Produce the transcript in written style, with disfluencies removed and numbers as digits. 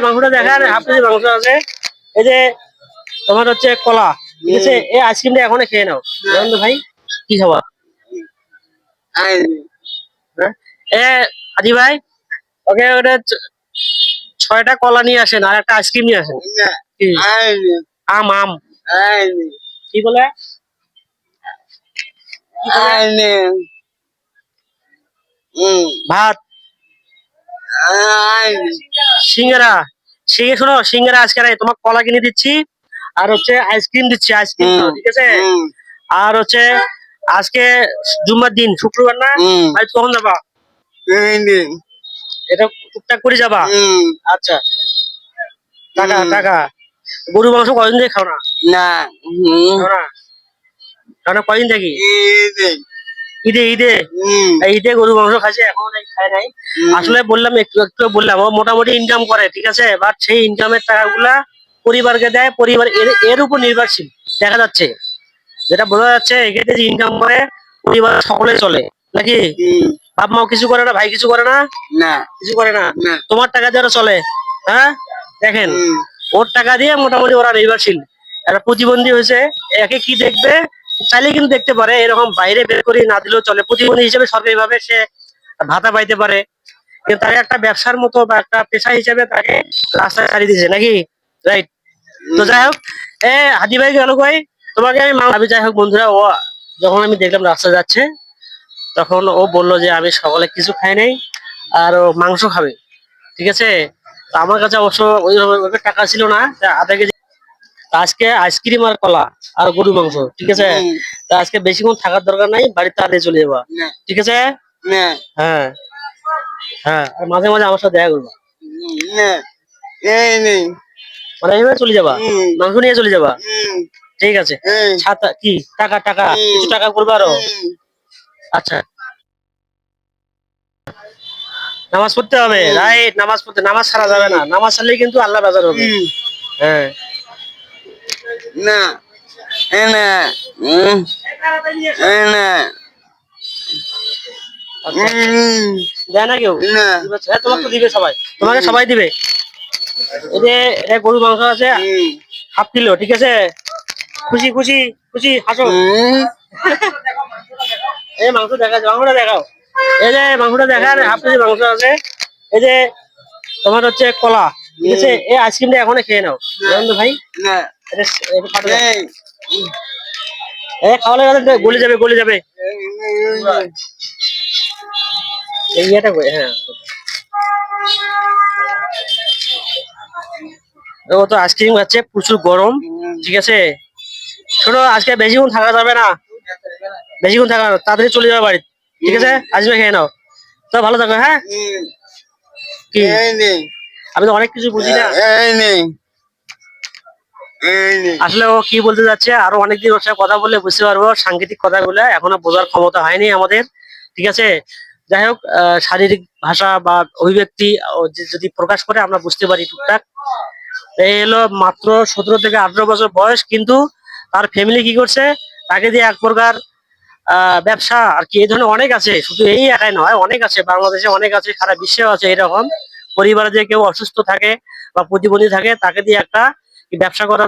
মাংসটা দেখার half KG মাংস আছে। এই যে তোমার হচ্ছে কলা, ঠিক আছে? এই আইসক্রিমটা এখনই খেয়ে নাও। জানো ভাই কি খাবার? এ আজি ভাই, ওকে ওটা 6টা কলা নিয়ে আসেন আর একটা আইসক্রিম নিয়ে আসেন। কি? আম আম কি বলে? ভাত সিঙ্গারা। শোনো, সিঙ্গারা আজকে নাই, তোমার কলা কিনে দিচ্ছি আর হচ্ছে আইসক্রিম দিচ্ছি, আইসক্রিম ঠিক আছে? আর হচ্ছে আজকে জুম্মার দিন, শুক্রবার না? ভাই কখন যাবা? এটা টুকটাক করে যাবা? আচ্ছা। টাকা টাকা গরু মাংস কয়দিন দিয়ে খাও না? খাও না? খাও না কয়দিন থাকি? ঈদে ঈদে ঈদে গরু মাংস খাইছে, এখন খায় নাই। আসলে বললাম, একটু একটু বললাম, ও মোটামুটি ইনকাম করে, ঠিক আছে? বাট সেই ইনকামের টাকাগুলা পরিবারকে দেয়, পরিবার এর উপর নির্ভরশীল দেখা যাচ্ছে। যেটা বোঝা যাচ্ছে, এক্ষেত্রে যে ইনকাম করে পরিবার সকলে চলে নাকি? বাপ মাও কিছু করে না, ভাই কিছু করে না, কিছু করে না, তোমার টাকা দিয়ে ওরা চলে। হ্যাঁ দেখেন, ওর টাকা দিয়ে মোটামুটি ওরা নির্ভরশীল। একটা প্রতিবন্ধী হয়েছে, একে কি দেখবে? চাইলে কিন্তু দেখতে পারে, এরকম বাইরে বের করে না দিলেও চলে। প্রতিবন্ধী হিসেবে সরকারি ভাবে সে ভাতা পাইতে পারে, কিন্তু তাকে একটা ব্যবসার মতো বা একটা পেশা হিসেবে তাকে রাস্তায় ছাড়িয়ে দিয়েছে নাকি? রাইট। তো যাই হোক, হাদি ভাই গেল ভাই, তোমাকে আমি ভাবি। যাই হোক বন্ধুরা, ও যখন আমি দেখলাম রাস্তা যাচ্ছে, তখন ও বললো যে আমি সকালে কিছু খাই নাই আর ও মাংস খাবে, ঠিক আছে? তো আমার কাছে অবশ্য ওইভাবে টাকা ছিল না, আধা কেজি। আজকে আইসক্রিম আর কলা আর গরু মাংস, ঠিক আছে? তা আজকে বেশিক্ষণ থাকার দরকার নাই, বাড়িতে তাড়াতাড়ি চলে যাবা, ঠিক আছে? হ্যাঁ হ্যাঁ, আর মাঝে মাঝে আমার সাথে দেখা করবা, মানে এইভাবে চলে যাবা, মাংস নিয়ে চলে যাবা, ঠিক আছে? ছাতা কি টাকা টাকা কিছু টাকা করবো আরো। আচ্ছা, নামাজ পড়তে হবে, রাইট? নামাজ পড়তে, নামাজ ছাড়া যাবে না, নামাজ ছাড়লে কিন্তু আল্লাহ বাজার হবে। হ্যাঁ আচ্ছা। দেয় না কেউ? তোমাকে তো দিবে সবাই, তোমাকে সবাই দিবে। এই যে গরু মাংস আছে হাফ কিলো, ঠিক আছে? খুশি খুশি খুশি, হাসো। এই মাংস দেখা, মাংসটা দেখাও। এই যে মাংসটা দেখার হাফ কেজি মাংস আছে। এই যে তোমার হচ্ছে কলা, ঠিক আছে? এই আইসক্রিমটা এখনই খেয়ে নাও। জানো ভাই, খাওয়ালে গলে যাবে, গলে যাবে। এই ইয়েটা হ্যাঁ, ও তো আইসক্রিম খাচ্ছে, প্রচুর গরম, ঠিক আছে? শোনো, আজকে বেশিক্ষণ থাকা যাবে না, বেশিক্ষণ থাকা, তাড়াতাড়ি চলে যাবে বাড়ি, ঠিক আছে? আসবে, খেয়ে নাও। তো ভালো থাকো, হ্যাঁ? কি আমি তো অনেক কিছু বুঝি না আসলে। ও কি বলতে যাচ্ছে, আরো অনেকদিন ওর সাথে কথা বললে বুঝতে পারবো সাংকেতিক কথাগুলো, এখনো বোঝার ক্ষমতা হয়নি আমাদের, ঠিক আছে? যাই হোক, শারীরিক ভাষা বা অভিব্যক্তি যদি প্রকাশ করে আমরা বুঝতে পারি টুকটাক। এই হলো মাত্র 17 থেকে 18 বছর বয়স, কিন্তু তার ফ্যামিলি কি করছে, তাকে দিয়ে এক প্রকার ব্যবসা আর কি, এই ধরনের অনেক আছে, শুধু এই একাই নয়, অনেক আছে, বাংলাদেশে অনেক আছে, সারা বিশ্বেও আছে এরকম। পরিবারে যে কেউ অসুস্থ থাকে বা প্রতিবন্ধী থাকে, তাকে দিয়ে একটা ব্যবসা করা